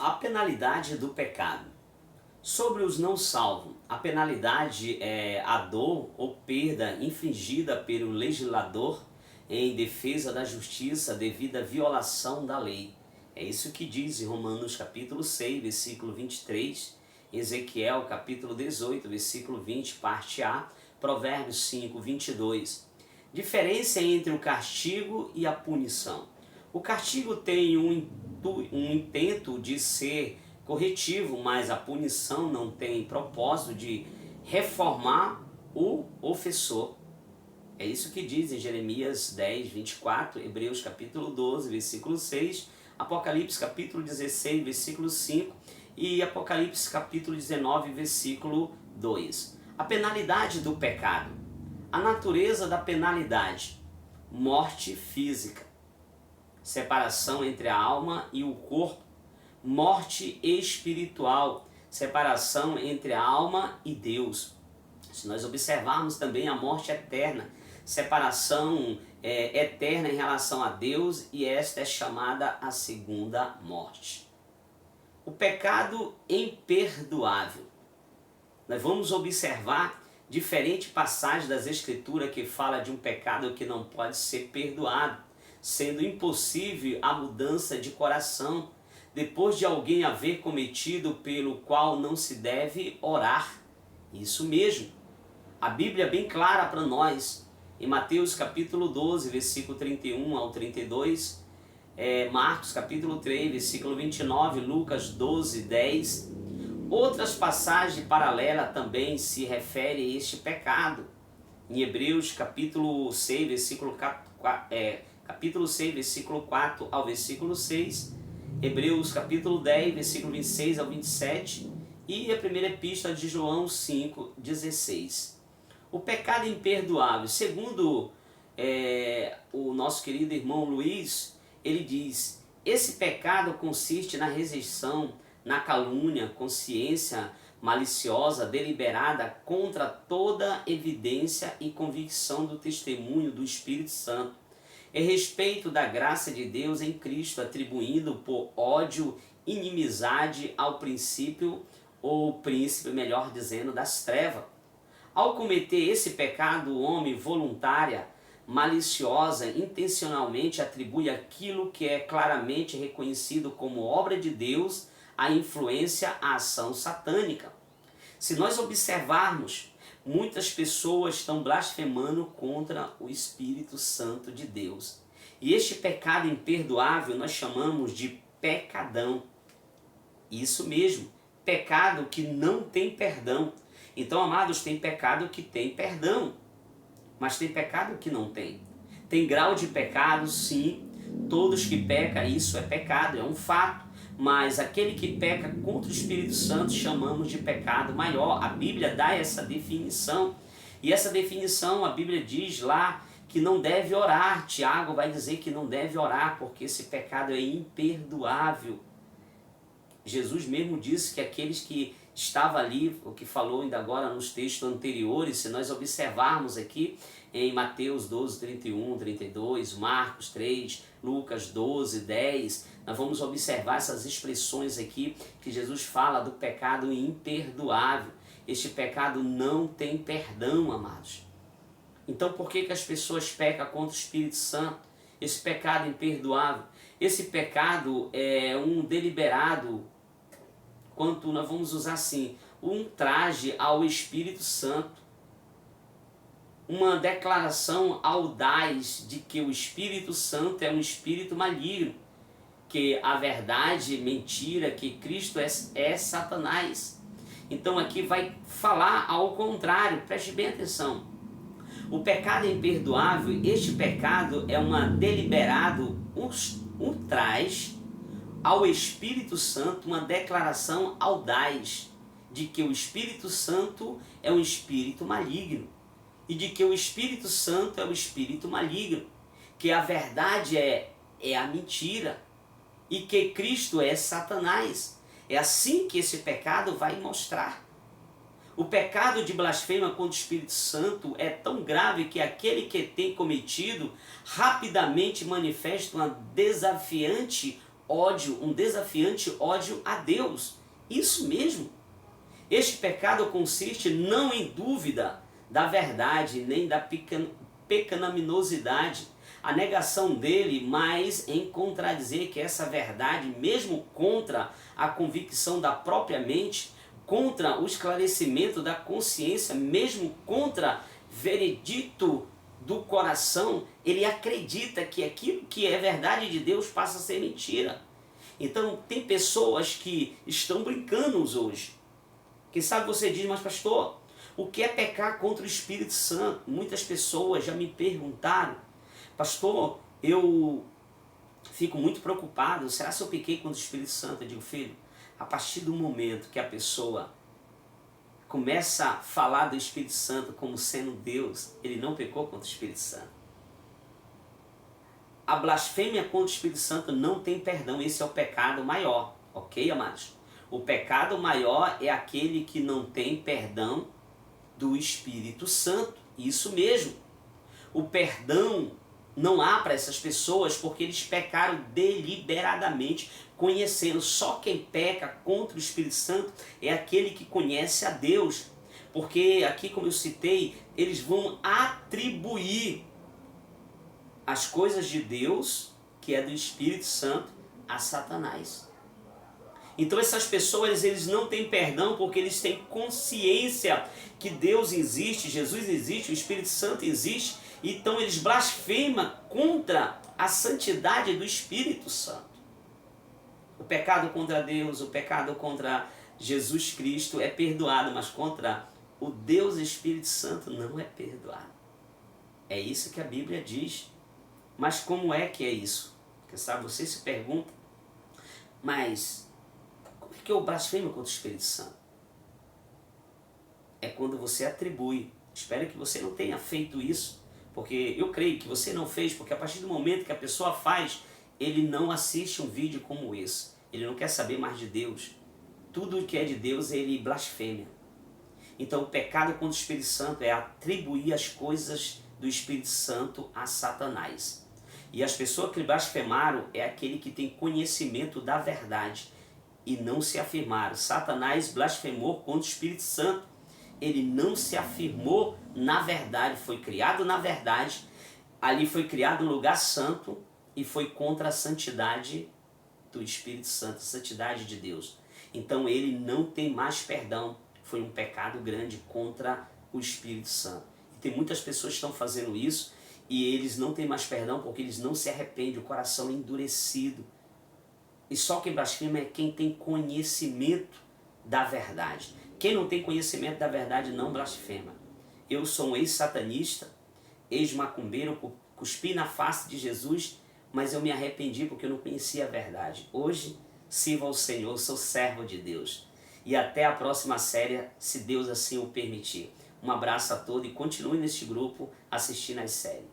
A penalidade do pecado. Sobre os não salvos, a penalidade é a dor ou perda infligida pelo legislador em defesa da justiça devido à violação da lei. É isso que diz em Romanos capítulo 6, versículo 23, Ezequiel capítulo 18, versículo 20, parte A, Provérbios 5, 22. Diferença entre o castigo e a punição. O castigo tem um intento de ser corretivo, mas a punição não tem propósito de reformar o ofensor. É isso que diz em Jeremias 10, 24, Hebreus capítulo 12, versículo 6, Apocalipse capítulo 16, versículo 5 e Apocalipse capítulo 19, versículo 2. A penalidade do pecado. A natureza da penalidade. Morte física. Separação entre a alma e o corpo. Morte espiritual, separação entre a alma e Deus. Se nós observarmos também a morte eterna, separação eterna em relação a Deus, e esta é chamada a segunda morte. O pecado imperdoável. Nós vamos observar diferentes passagens das Escrituras que fala de um pecado que não pode ser perdoado, sendo impossível a mudança de coração, depois de alguém haver cometido pelo qual não se deve orar. Isso mesmo. A Bíblia é bem clara para nós. Em Mateus capítulo 12, versículo 31 ao 32, Marcos capítulo 3, versículo 29, Lucas 12, 10. Outras passagens paralelas também se referem a este pecado. Em Hebreus capítulo 6, versículo 4 ao versículo 6, Hebreus capítulo 10, versículo 26 ao 27 e a primeira epístola de João 5, 16. O pecado imperdoável, segundo o nosso querido irmão Luiz, ele diz: esse pecado consiste na rejeição, na calúnia, consciência maliciosa, deliberada contra toda evidência e convicção do testemunho do Espírito Santo, em respeito da graça de Deus em Cristo, atribuindo por ódio, inimizade ao princípio, ou príncipe, melhor dizendo, das trevas. Ao cometer esse pecado, o homem voluntária, maliciosa, intencionalmente atribui aquilo que é claramente reconhecido como obra de Deus à influência, à ação satânica. Se nós observarmos, muitas pessoas estão blasfemando contra o Espírito Santo de Deus. E este pecado imperdoável nós chamamos de pecadão. Isso mesmo, pecado que não tem perdão. Então, amados, tem pecado que tem perdão, mas tem pecado que não tem. Tem grau de pecado, sim. Todos que pecam, isso é pecado, é um fato. Mas aquele que peca contra o Espírito Santo chamamos de pecado maior. A Bíblia dá essa definição. E essa definição, a Bíblia diz lá que não deve orar. Tiago vai dizer que não deve orar porque esse pecado é imperdoável. Jesus mesmo disse que aqueles que estavam ali, o que falou ainda agora nos textos anteriores, se nós observarmos aqui em Mateus 12, 31, 32, Marcos 3, Lucas 12, 10, nós vamos observar essas expressões aqui que Jesus fala do pecado imperdoável. Este pecado não tem perdão, amados. Então por que as pessoas pecam contra o Espírito Santo? Esse pecado imperdoável, esse pecado é um deliberado, quanto nós vamos usar assim, um traje ao Espírito Santo, uma declaração audaz de que o Espírito Santo é um espírito maligno, que a verdade, mentira, que Cristo é Satanás. Então aqui vai falar ao contrário, preste bem atenção. O pecado imperdoável, este pecado é uma deliberado, um traz ao Espírito Santo uma declaração audaz de que o Espírito Santo é um espírito maligno e de que o Espírito Santo é o espírito maligno, que a verdade é a mentira e que Cristo é Satanás. É assim que esse pecado vai mostrar. O pecado de blasfêmia contra o Espírito Santo é tão grave que aquele que tem cometido rapidamente manifesta uma desafiante ódio, um desafiante ódio a Deus. Isso mesmo. Este pecado consiste não em dúvida da verdade, nem da pecaminosidade, a negação dele, mas em contradizer que essa verdade, mesmo contra a convicção da própria mente, contra o esclarecimento da consciência, mesmo contra veredicto do coração, ele acredita que aquilo que é verdade de Deus passa a ser mentira. Então tem pessoas que estão brincando hoje. Quem sabe você diz, mas pastor, o que é pecar contra o Espírito Santo? Muitas pessoas já me perguntaram, pastor, eu fico muito preocupado, será que eu pequei contra o Espírito Santo? Eu digo, filho, a partir do momento que a pessoa começa a falar do Espírito Santo como sendo Deus, ele não pecou contra o Espírito Santo. A blasfêmia contra o Espírito Santo não tem perdão, esse é o pecado maior, ok, amados? O pecado maior é aquele que não tem perdão do Espírito Santo, isso mesmo. O perdão não há para essas pessoas porque eles pecaram deliberadamente, conhecendo. Só quem peca contra o Espírito Santo é aquele que conhece a Deus. Porque aqui, como eu citei, eles vão atribuir as coisas de Deus, que é do Espírito Santo, a Satanás. Então essas pessoas, eles não têm perdão porque eles têm consciência que Deus existe, Jesus existe, o Espírito Santo existe. Então eles blasfemam contra a santidade do Espírito Santo. O pecado contra Deus, o pecado contra Jesus Cristo é perdoado, mas contra o Deus Espírito Santo não é perdoado. É isso que a Bíblia diz. Mas como é que é isso? Porque sabe, você se pergunta, mas como é que eu blasfemo contra o Espírito Santo? É quando você atribui. Espero que você não tenha feito isso, porque eu creio que você não fez, porque a partir do momento que a pessoa faz, ele não assiste um vídeo como esse. Ele não quer saber mais de Deus. Tudo que é de Deus, ele blasfema. Então o pecado contra o Espírito Santo é atribuir as coisas do Espírito Santo a Satanás. E as pessoas que blasfemaram é aquele que tem conhecimento da verdade e não se afirmaram. Satanás blasfemou contra o Espírito Santo. Ele não se afirmou na verdade, foi criado na verdade, ali foi criado um lugar santo e foi contra a santidade do Espírito Santo, a santidade de Deus. Então ele não tem mais perdão, foi um pecado grande contra o Espírito Santo. E tem muitas pessoas que estão fazendo isso e eles não têm mais perdão porque eles não se arrependem, o coração é endurecido. E só quem blasfema é quem tem conhecimento da verdade. Quem não tem conhecimento da verdade não blasfema. Eu sou um ex-satanista, ex-macumbeiro, cuspi na face de Jesus, mas eu me arrependi porque eu não conhecia a verdade. Hoje, sirvo ao Senhor, sou servo de Deus. E até a próxima série, se Deus assim o permitir. Um abraço a todos e continue neste grupo assistindo as séries.